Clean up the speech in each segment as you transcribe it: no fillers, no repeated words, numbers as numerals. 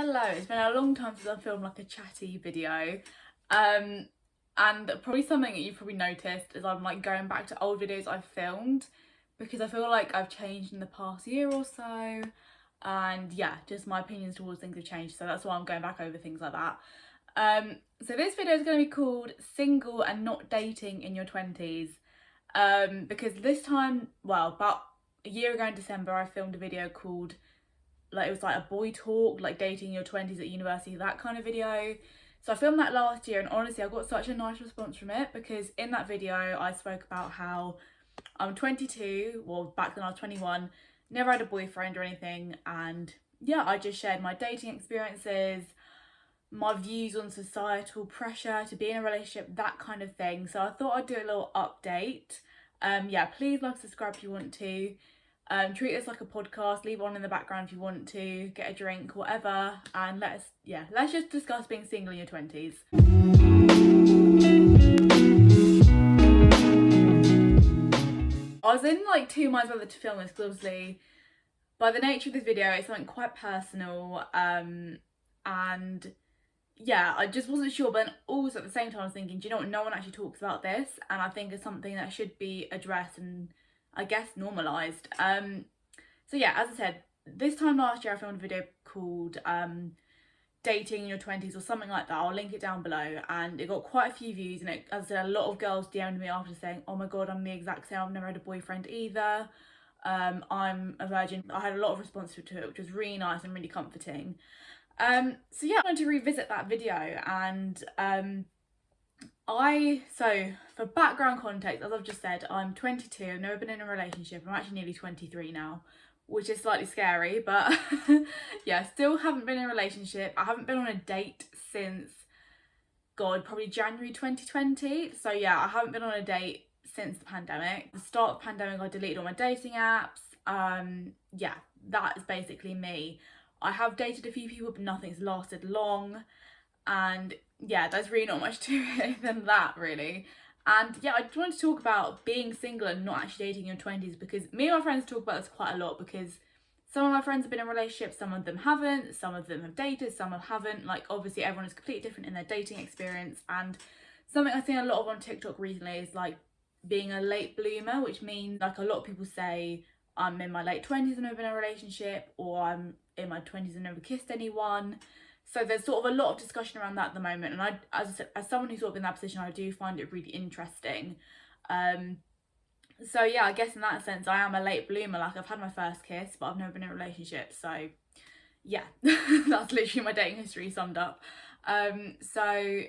Hello, it's been a long time since I've filmed like a chatty video. And probably something that you've probably noticed is I'm like going back to old videos I've filmed because I feel like I've changed in the past year or so. And yeah, just my opinions towards things have changed. So that's why I'm going back over things like that. So this video is going to be called Single and Not Dating in Your 20s. Because this time, well, about a year ago in December, I filmed a video called it was like a boy talk, like dating in your 20s at university, that kind of video. So I filmed that last year, and honestly I got such a nice response from it because in that video I spoke about how I'm 22, well back then I was 21, never had a boyfriend or anything, and yeah, I just shared my dating experiences, my views on societal pressure to be in a relationship, that kind of thing. So I thought I'd do a little update. Yeah, please like, subscribe if you want to. Treat this like a podcast, leave on in the background if you want to, get a drink, whatever, and let's just discuss being single in your 20s. I was in like 2 minds whether to film this because obviously by the nature of this video it's something quite personal, and yeah, I just wasn't sure, but then also at the same time I was thinking, do you know what, no one actually talks about this, and I think it's something that should be addressed and I guess normalised. So yeah, as I said, this time last year I filmed a video called Dating in Your 20s or something like that. I'll link it down below, and it got quite a few views, and as I said, a lot of girls DM'd me after saying, oh my god, I'm the exact same, I've never had a boyfriend either, I'm a virgin. I had a lot of response to it, which was really nice and really comforting. So yeah, I wanted to revisit that video, and so for background context, as I've just said, I'm 22, I've never been in a relationship. I'm actually nearly 23 now, which is slightly scary, but yeah, still haven't been in a relationship. I haven't been on a date since, God, probably January 2020. So yeah, I haven't been on a date since the pandemic. The start of the pandemic, I deleted all my dating apps. Yeah, that is basically me. I have dated a few people, but nothing's lasted long. And yeah, there's really not much to it than that, really. And yeah, I just wanted to talk about being single and not actually dating in your 20s, because me and my friends talk about this quite a lot, because some of my friends have been in relationships, some of them haven't, some of them have dated, some haven't. Like, obviously everyone is completely different in their dating experience, and something I've seen a lot of on TikTok recently is like being a late bloomer, which means like a lot of people say I'm in my late 20s and never been in a relationship, or I'm in my 20s and never kissed anyone. So there's sort of a lot of discussion around that at the moment, and I, as I said, as someone who's sort of in that position, I do find it really interesting. So yeah, I guess in that sense, I am a late bloomer. Like, I've had my first kiss, but I've never been in a relationship. So yeah, that's literally my dating history summed up. So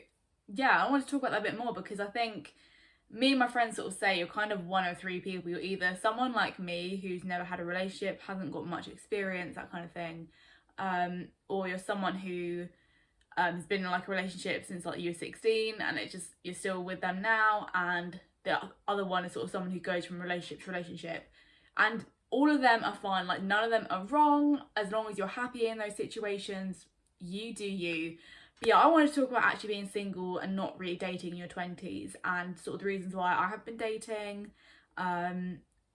yeah, I want to talk about that a bit more, because I think me and my friends sort of say you're kind of one of three people. You're either someone like me who's never had a relationship, hasn't got much experience, that kind of thing, or you're someone who has been in like a relationship since like you were 16 and you're still with them now, and the other one is sort of someone who goes from relationship to relationship, and all of them are fine. Like, none of them are wrong, as long as you're happy in those situations. You do you. But yeah, I wanted to talk about actually being single and not really dating in your 20s, and sort of the reasons why I have been dating,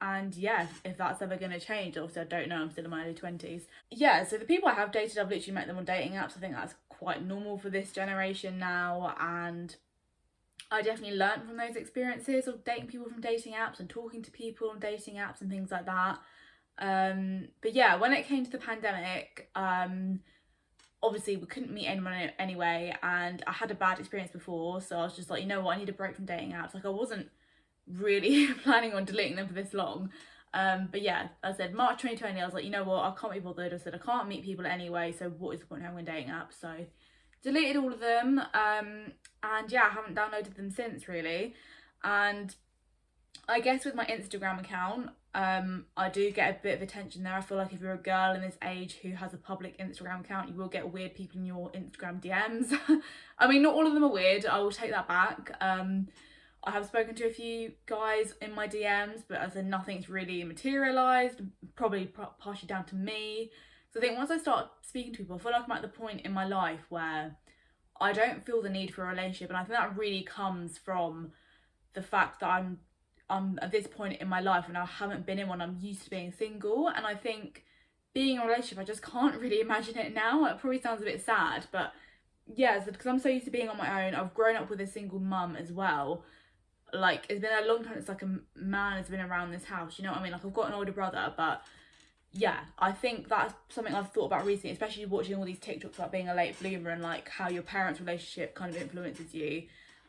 and yeah, if that's ever going to change. Also, I don't know, I'm still in my early 20s. Yeah, so the people I have dated, I've literally met them on dating apps. I think that's quite normal for this generation now, and I definitely learned from those experiences of dating people from dating apps and talking to people on dating apps and things like that. But yeah, when it came to the pandemic, obviously we couldn't meet anyone anyway, and I had a bad experience before, so I was just like, you know what, I need a break from dating apps. Like, I wasn't really planning on deleting them for this long, but yeah, I said March 2020, I was like, you know what, I can't be bothered. I said I can't meet people anyway, so what is the point of having a dating app? So deleted all of them, and yeah, I haven't downloaded them since, really. And I guess with my Instagram account, I do get a bit of attention there. I feel like if you're a girl in this age who has a public Instagram account, you will get weird people in your Instagram DMs. I mean, not all of them are weird, I will take that back. I have spoken to a few guys in my DMs, but as I said, nothing's really materialised, probably partially down to me. So I think once I start speaking to people, I feel like I'm at the point in my life where I don't feel the need for a relationship, and I think that really comes from the fact that I'm at this point in my life and I haven't been in one. I'm used to being single, and I think being in a relationship, I just can't really imagine it now. It probably sounds a bit sad, but yeah, because I'm so used to being on my own. I've grown up with a single mum as well. Like, it's been a long time since like a man has been around this house, you know what I mean? Like, I've got an older brother, but yeah, I think that's something I've thought about recently, especially watching all these TikToks about being a late bloomer and like how your parents' relationship kind of influences you.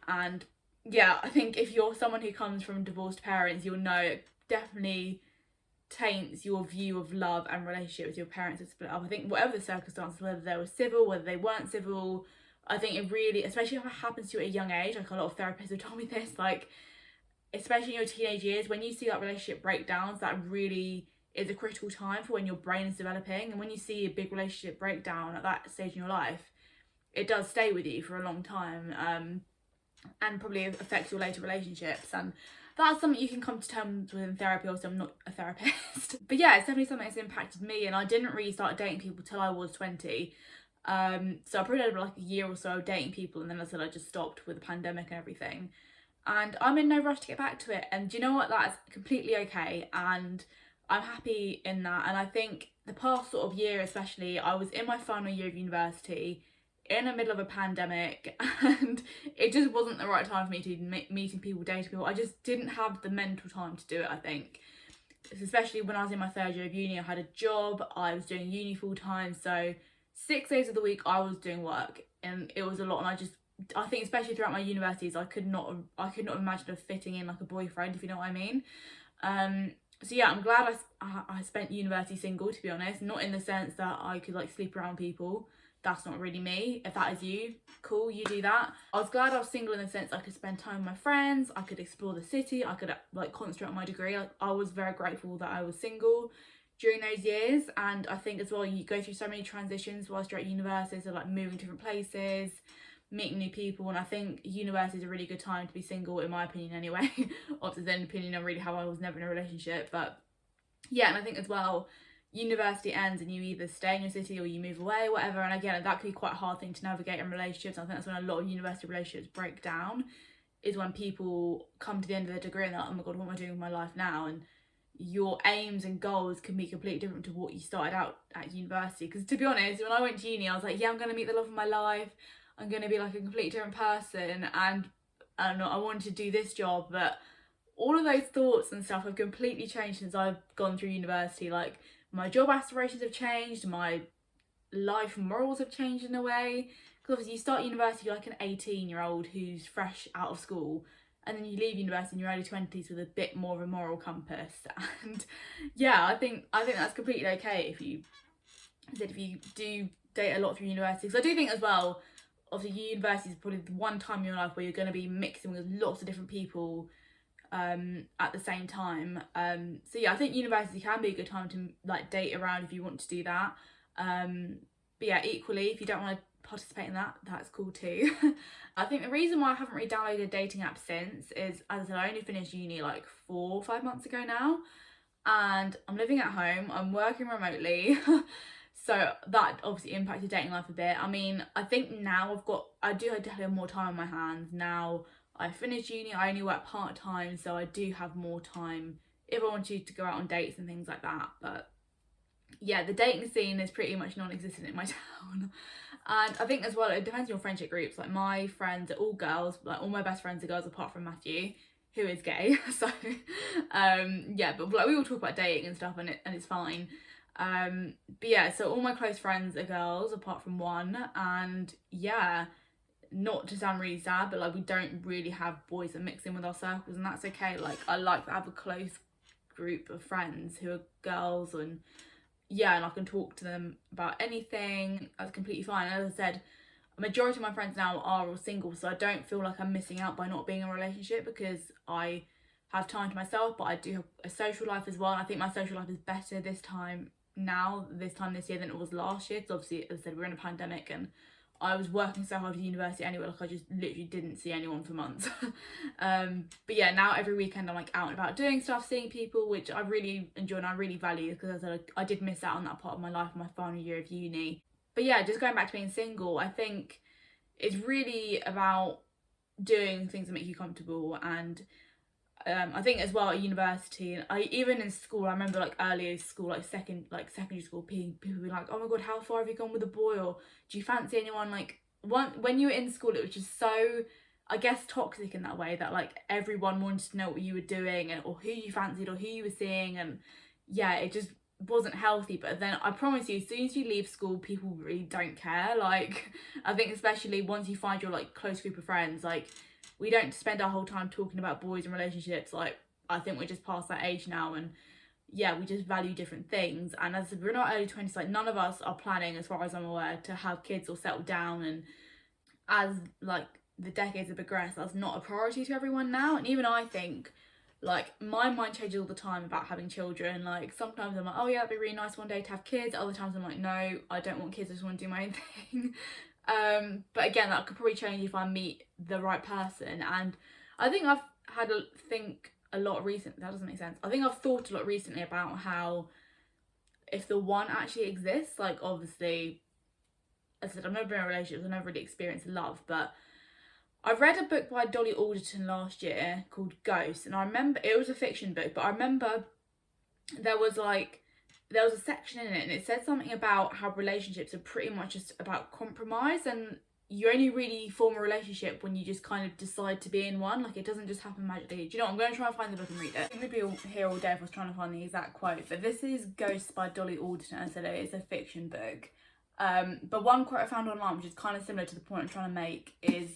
And yeah, I think if you're someone who comes from divorced parents, you'll know it definitely taints your view of love and relationship with your parents are split up. I think whatever the circumstances, whether they were civil, whether they weren't civil, I think it really, especially if it happens to you at a young age, like a lot of therapists have told me this, like especially in your teenage years, when you see like relationship breakdowns, that really is a critical time for when your brain is developing. And when you see a big relationship breakdown at that stage in your life, it does stay with you for a long time, and probably affects your later relationships. And that's something you can come to terms with in therapy. Also, I'm not a therapist. But yeah, it's definitely something that's impacted me. And I didn't really start dating people till I was 20. So I probably had like a year or so of dating people, and then as I said, I just stopped with the pandemic and everything. And I'm in no rush to get back to it. And do you know what? That is completely okay. And I'm happy in that. And I think the past sort of year especially, I was in my final year of university, in the middle of a pandemic, and it just wasn't the right time for me to be meeting people, dating people. I just didn't have the mental time to do it, I think. Especially when I was in my third year of uni, I had a job, I was doing uni full time, so 6 days of the week I was doing work, and it was a lot. And I think especially throughout my universities, I could not imagine of fitting in like a boyfriend, if you know what I mean. So yeah, I'm glad I spent university single, to be honest. Not in the sense that I could like sleep around people. That's not really me. If that is you, cool, you do that. I was glad I was single in the sense I could spend time with my friends, I could explore the city, I could like concentrate on my degree. I was very grateful that I was single during those years. And I think as well, you go through so many transitions whilst you're at university, so like moving to different places, meeting new people, and I think university is a really good time to be single, in my opinion anyway. Obviously there's an opinion on really how I was never in a relationship, but yeah. And I think as well, university ends and you either stay in your city or you move away, whatever. And again, that could be quite a hard thing to navigate in relationships. I think that's when a lot of university relationships break down, is when people come to the end of their degree and they're like, oh my god, what am I doing with my life now? And your aims and goals can be completely different to what you started out at university. Because to be honest, when I went to uni, I was like, yeah, I'm going to meet the love of my life, I'm going to be like a completely different person, and I don't know, I wanted to do this job. But all of those thoughts and stuff have completely changed since I've gone through university. Like, my job aspirations have changed, my life morals have changed in a way. Because obviously you start university, you're like an 18-year-old who's fresh out of school, and then you leave university in your early 20s with a bit more of a moral compass. And yeah, I think that's completely okay if you do date a lot through university. Because I do think as well, obviously university is probably the one time in your life where you're going to be mixing with lots of different people at the same time. So yeah, I think university can be a good time to like date around if you want to do that. But yeah, equally, if you don't want to participate in that, that's cool too. I think the reason why I haven't really downloaded a dating app since is, as I said, I only finished uni like 4 or 5 months ago now, and I'm living at home, I'm working remotely. So that obviously impacted dating life a bit. I mean, I think now I do definitely have more time on my hands. Now I finished uni, I only work part-time, so I do have more time if I wanted to go out on dates and things like that. But yeah, the dating scene is pretty much non-existent in my town. And I think as well, it depends on your friendship groups. Like, my friends are all girls, like all my best friends are girls apart from Matthew, who is gay. So yeah, but like we all talk about dating and stuff, and it's fine. But yeah, so all my close friends are girls apart from one. And yeah, not to sound really sad, but like we don't really have boys that mix in with our circles, and that's okay. Like, I like to have a close group of friends who are girls, and yeah, and I can talk to them about anything. That's completely fine. As I said, a majority of my friends now are all single, so I don't feel like I'm missing out by not being in a relationship, because I have time to myself, but I do have a social life as well. And I think my social life is better this time this year than it was last year, because obviously, as I said, we're in a pandemic and I was working so hard at university anyway, like I just literally didn't see anyone for months. But yeah, now every weekend I'm like out and about doing stuff, seeing people, which I really enjoy and I really value, because as I said, I did miss out on that part of my life in my final year of uni. But yeah, just going back to being single, I think it's really about doing things that make you comfortable. And I think as well at university, and even in school, I remember like earlier school, like secondary school, people being like, oh my god, how far have you gone with a boy, or do you fancy anyone? Like when you were in school, it was just so, I guess, toxic in that way, that like everyone wanted to know what you were doing, and or who you fancied or who you were seeing, and yeah, it just wasn't healthy. But then I promise you, as soon as you leave school, people really don't care. Like I think especially once you find your like close group of friends, like we don't spend our whole time talking about boys and relationships. Like I think we're just past that age now, and yeah, we just value different things. And as we're in our early 20s, like none of us are planning, as far as I'm aware, to have kids or settle down. And as like the decades have progressed, that's not a priority to everyone now. And even I think, like, my mind changes all the time about having children. Like sometimes I'm like, oh yeah, it'd be really nice one day to have kids. Other times I'm like, no, I don't want kids, I just want to do my own thing. But again, that could probably change if I meet the right person. And I think I've had a think a lot recently. That doesn't make sense. I think I've thought a lot recently about how, if the one actually exists, like obviously, as I said, I've never been in a relationship, I've never really experienced love, but I read a book by Dolly Alderton last year called Ghost, and I remember it was a fiction book, but I remember there was a section in it, and it said something about how relationships are pretty much just about compromise, and you only really form a relationship when you just kind of decide to be in one. Like it doesn't just happen magically. Do you know what? I'm going to try and find the book and read it. I'm going to be here all day if I was trying to find the exact quote, but this is Ghost by Dolly Alderton. I said it's a fiction book. But one quote I found online, which is kind of similar to the point I'm trying to make, is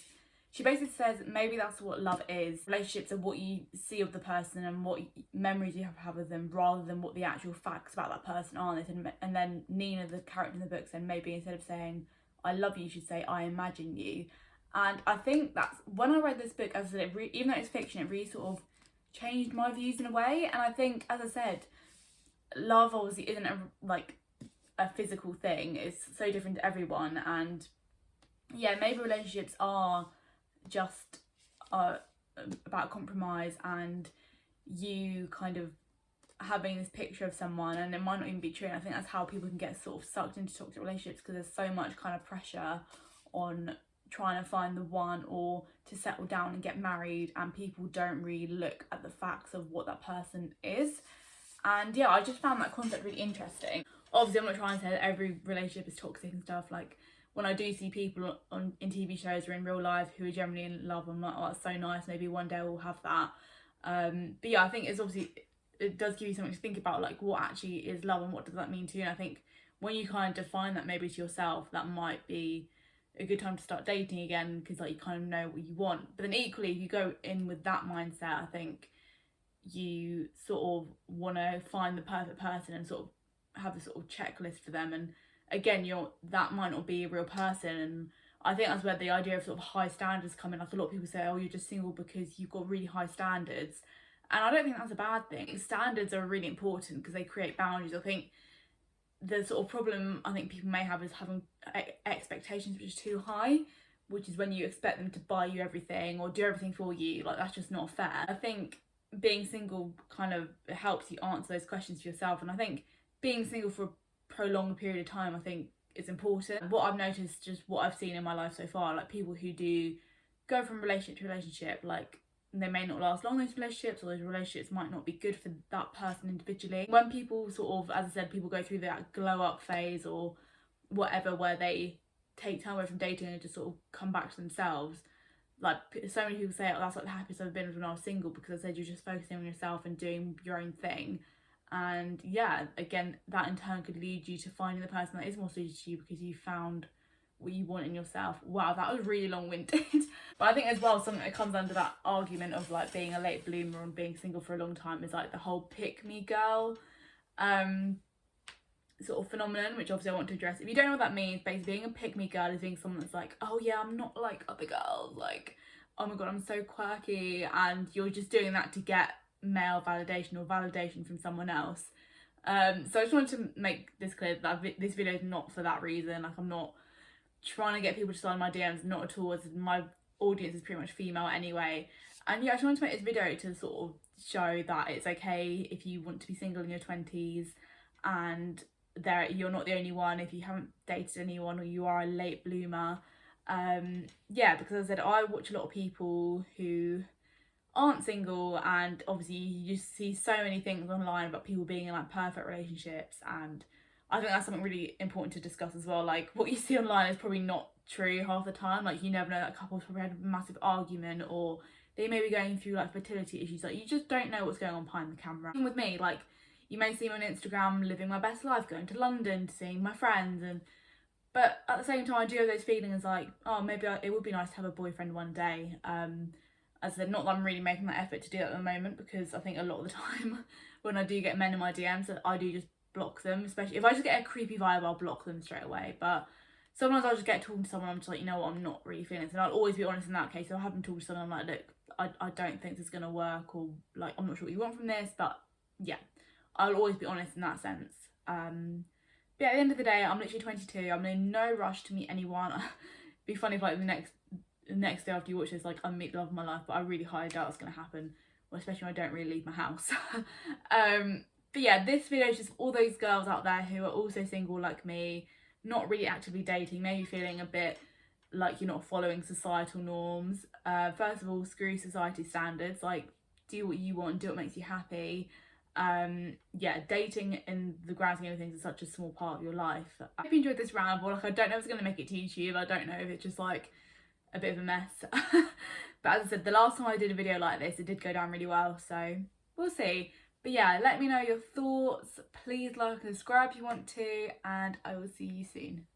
she basically says maybe that's what love is. Relationships are what you see of the person and what memories you have with them, rather than what the actual facts about that person are. And then Nina, the character in the book, said maybe instead of saying I love you, you should say I imagine you. And I think that's, when I read this book, as I said, even though it's fiction, it really sort of changed my views in a way. And I think, as I said, love obviously isn't a physical thing. It's so different to everyone. And yeah, maybe relationships are just about compromise, and you kind of having this picture of someone, and it might not even be true. And I think that's how people can get sort of sucked into toxic relationships, because there's so much kind of pressure on trying to find the one or to settle down and get married, and people don't really look at the facts of what that person is. And yeah, I just found that concept really interesting. Obviously I'm not trying to say that every relationship is toxic and stuff. Like when I do see people in TV shows or in real life who are generally in love, I'm like, oh, that's so nice, maybe one day we'll have that. But yeah, I think it's obviously, it does give you something to think about, like what actually is love and what does that mean to you. And I think when you kind of define that maybe to yourself, that might be a good time to start dating again, because like you kind of know what you want. But then equally, if you go in with that mindset, I think you sort of want to find the perfect person and sort of have a sort of checklist for them. And again, that might not be a real person. And I think that's where the idea of sort of high standards come in. Like a lot of people say, oh, you're just single because you've got really high standards. And I don't think that's a bad thing. Standards are really important because they create boundaries. I think the sort of problem I think people may have is having expectations which are too high, which is when you expect them to buy you everything or do everything for you. Like that's just not fair. I think being single kind of helps you answer those questions for yourself. And I think being single for a prolonged period of time, I think is important. What I've noticed, just what I've seen in my life so far, like people who do go from relationship to relationship, like they may not last long, those relationships, or those relationships might not be good for that person individually. When people sort of, as I said, people go through that glow up phase or whatever, where they take time away from dating and just sort of come back to themselves, like so many people say, oh, that's like the happiest I've been when I was single, because I said you're just focusing on yourself and doing your own thing. And yeah, again, that in turn could lead you to finding the person that is more suited to you because you found what you want in yourself. Wow, that was really long-winded. But I think as well, something that comes under that argument of like being a late bloomer and being single for a long time is like the whole pick me girl sort of phenomenon, which obviously I want to address. If you don't know what that means, basically being a pick me girl is being someone that's like, oh yeah, I'm not like other girls, like oh my god, I'm so quirky, and you're just doing that to get male validation or validation from someone else. So I just wanted to make this clear that this video is not for that reason. Like I'm not trying to get people to slide my DMs, not at all, as my audience is pretty much female anyway. And yeah, I just wanted to make this video to sort of show that it's okay if you want to be single in your 20s, and you're not the only one if you haven't dated anyone or you are a late bloomer. Yeah, because as I said, I watch a lot of people who aren't single, and obviously you just see so many things online about people being in like perfect relationships, and I think that's something really important to discuss as well. Like, what you see online is probably not true half the time. Like, you never know, that couple's probably had a massive argument, or they may be going through like fertility issues. Like, you just don't know what's going on behind the camera. Even with me, like, you may see me on Instagram living my best life, going to London, seeing my friends, and but at the same time I do have those feelings like, oh, maybe it would be nice to have a boyfriend one day. As I said, not that I'm really making that effort to do that at the moment, because I think a lot of the time when I do get men in my DMs, I do just block them. Especially if I just get a creepy vibe, I'll block them straight away. But sometimes I'll just get talking to someone, I'm just like, you know what, I'm not really feeling this, and I'll always be honest in that case. So I haven't talked to someone, I'm like, look, I don't think this is gonna work, or like, I'm not sure what you want from this. But yeah, I'll always be honest in that sense. But yeah, at the end of the day, I'm literally 22. I'm in no rush to meet anyone. It'd be funny if like the next day after you watch this, like, I meet the love of my life, but I really highly doubt it's gonna happen. Well, especially when I don't really leave my house. But yeah, this video is just for all those girls out there who are also single like me, not really actively dating, maybe feeling a bit like you're not following societal norms. First of all, screw society standards. Like, do what you want, do what makes you happy. Yeah, dating in the grand scheme of things is such a small part of your life. I hope you enjoyed this ramble. Like, I don't know if it's gonna make it to YouTube. I don't know if it's just like a bit of a mess. But as I said, the last time I did a video like this, it did go down really well, so we'll see. But yeah, let me know your thoughts. Please like and subscribe if you want to, and I will see you soon.